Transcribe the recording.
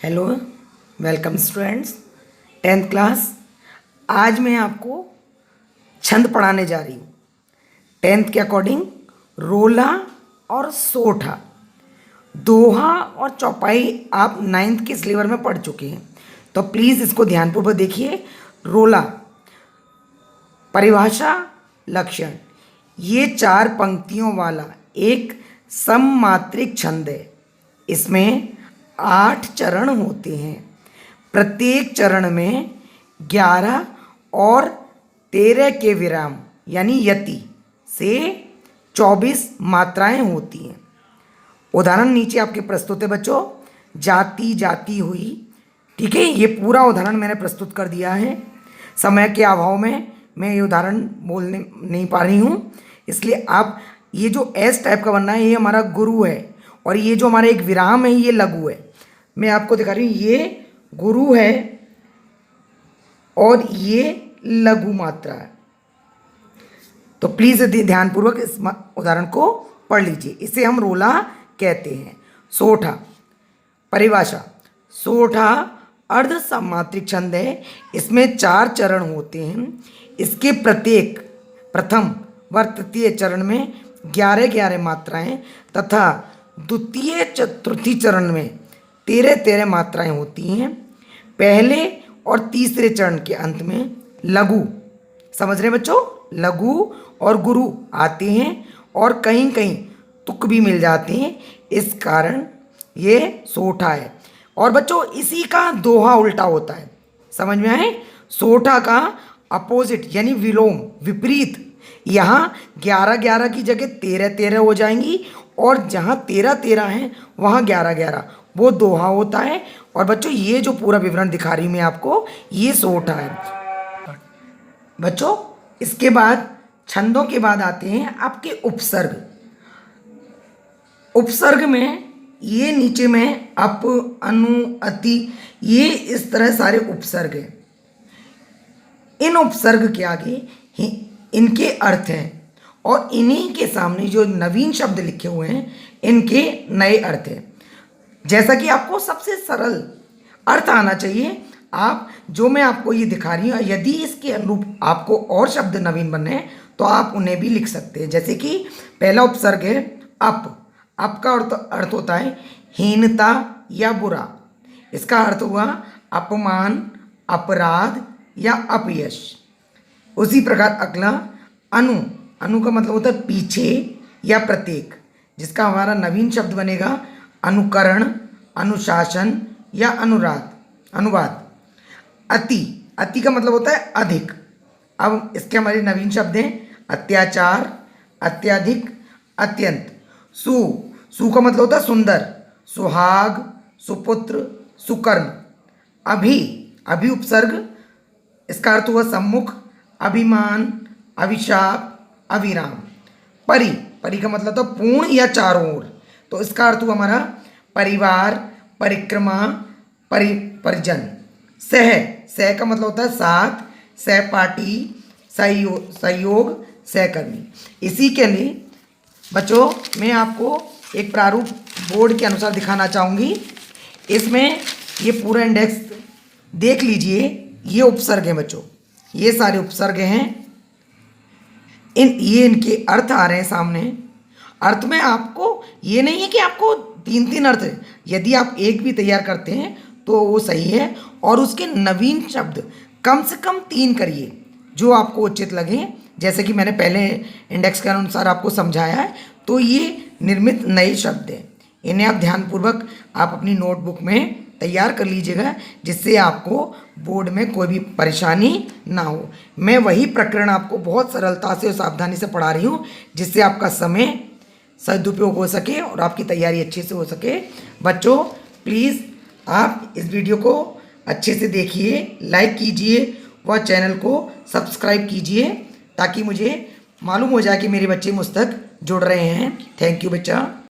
Hello, welcome students, 10th class. आज मैं आपको छंद पढ़ाने जा रही हूँ 10th के अकॉर्डिंग। रोला और सोठा, दोहा और चौपाई आप 9th के सिलेबस में पढ़ चुके हैं, तो प्लीज़ इसको ध्यानपूर्वक देखिए। रोला, परिभाषा, लक्षण। ये 4 पंक्तियों वाला एक सममात्रिक छंद है। इसमें 8 चरण होते हैं। प्रत्येक चरण में 11 और 13 के विराम यानी यति से 24 मात्राएं होती हैं। उदाहरण नीचे आपके प्रस्तुत है बच्चों। जाति जाति हुई, ठीक है। ये पूरा उदाहरण मैंने प्रस्तुत कर दिया है। समय के अभाव में मैं ये उदाहरण बोलने नहीं पा रही हूँ, इसलिए आप ये जो एस टाइप का बनना है ये हमारा गुरु है, और ये जो हमारा एक विराम है ये लघु है। मैं आपको दिखा रही हूँ, ये गुरु है और ये लघु मात्रा है। तो प्लीज़ ध्यानपूर्वक इस उदाहरण को पढ़ लीजिए। इसे हम रोला कहते हैं। सोठा, परिभाषा। सोठा अर्ध सममात्रिक छंद है। इसमें 4 चरण होते हैं। इसके प्रत्येक प्रथम व तृतीय चरण में 11-11 मात्राएं तथा द्वितीय चतुर्थी चरण में 13-13 मात्राएं होती हैं। पहले और तीसरे चरण के अंत में लघु, समझ रहे बच्चों, लघु और गुरु आते हैं, और कहीं कहीं तुक भी मिल जाते हैं। इस कारण ये सोठा है। और बच्चों इसी का दोहा उल्टा होता है, समझ में आए। सोठा का अपोजिट यानी विलोम, विपरीत। यहाँ 11-11 की जगह 13-13 हो जाएंगी, और जहाँ 13-13 हैं वहाँ 11-11, वो दोहा होता है। और बच्चों ये जो पूरा विवरण दिखा रही मैं आपको, ये सोठा है बच्चों। इसके बाद छंदों के बाद आते हैं आपके उपसर्ग। उपसर्ग में ये नीचे में अप, अनु, अति, ये इस तरह सारे उपसर्ग हैं। इन उपसर्ग के आगे ही इनके अर्थ हैं, और इन्हीं के सामने जो नवीन शब्द लिखे हुए हैं इनके नए अर्थ हैं। जैसा कि आपको सबसे सरल अर्थ आना चाहिए। आप जो मैं आपको ये दिखा रही हूँ, यदि इसके अनुरूप आपको और शब्द नवीन बनने हैं तो आप उन्हें भी लिख सकते हैं। जैसे कि पहला उपसर्ग है अप। अप का अर्थ होता है हीनता या बुरा। इसका अर्थ हुआ अपमान, अपराध या अपयश। उसी प्रकार अगला अनु। अनु का मतलब होता है पीछे या प्रत्येक, जिसका हमारा नवीन शब्द बनेगा अनुकरण, अनुशासन या अनुवाद। अति। अति का मतलब होता है अधिक। अब इसके हमारे नवीन शब्द हैं अत्याचार, अत्यधिक, अत्यंत। सु का मतलब होता है सुंदर, सुहाग, सुपुत्र, सुकर्म। अभी उपसर्ग, इसका अर्थ हुआ सम्मुख, अभिमान, अभिशाप, अविराम। परि का मतलब था पूर्ण या चारों ओर, तो इसका अर्थ हुआ हमारा परिवार, परिक्रमा, परिजन। सह का मतलब होता है साथ, सहपाठी, सहयोग, सहकर्मी। इसी के लिए बच्चों मैं आपको एक प्रारूप बोर्ड के अनुसार दिखाना चाहूँगी। इसमें ये पूरा इंडेक्स देख लीजिए। ये उपसर्ग हैं बच्चों, ये सारे उपसर्ग हैं। ये इनके अर्थ आ रहे हैं सामने। अर्थ में आपको ये नहीं है कि आपको 3-3 अर्थ है। यदि आप एक भी तैयार करते हैं तो वो सही है, और उसके नवीन शब्द कम से कम 3 करिए जो आपको उचित लगे। जैसे कि मैंने पहले इंडेक्स के अनुसार आपको समझाया है, तो ये निर्मित नए शब्द हैं। इन्हें आप ध्यानपूर्वक आप अपनी नोटबुक में तैयार कर लीजिएगा, जिससे आपको बोर्ड में कोई भी परेशानी ना हो। मैं वही प्रकरण आपको बहुत सरलता से और सावधानी से पढ़ा रही हूँ, जिससे आपका समय सदुपयोग हो सके और आपकी तैयारी अच्छे से हो सके। बच्चों प्लीज़ आप इस वीडियो को अच्छे से देखिए, लाइक कीजिए व चैनल को सब्सक्राइब कीजिए, ताकि मुझे मालूम हो जाए कि मेरे बच्चे मुझ तक जुड़ रहे हैं। थैंक यू बच्चा।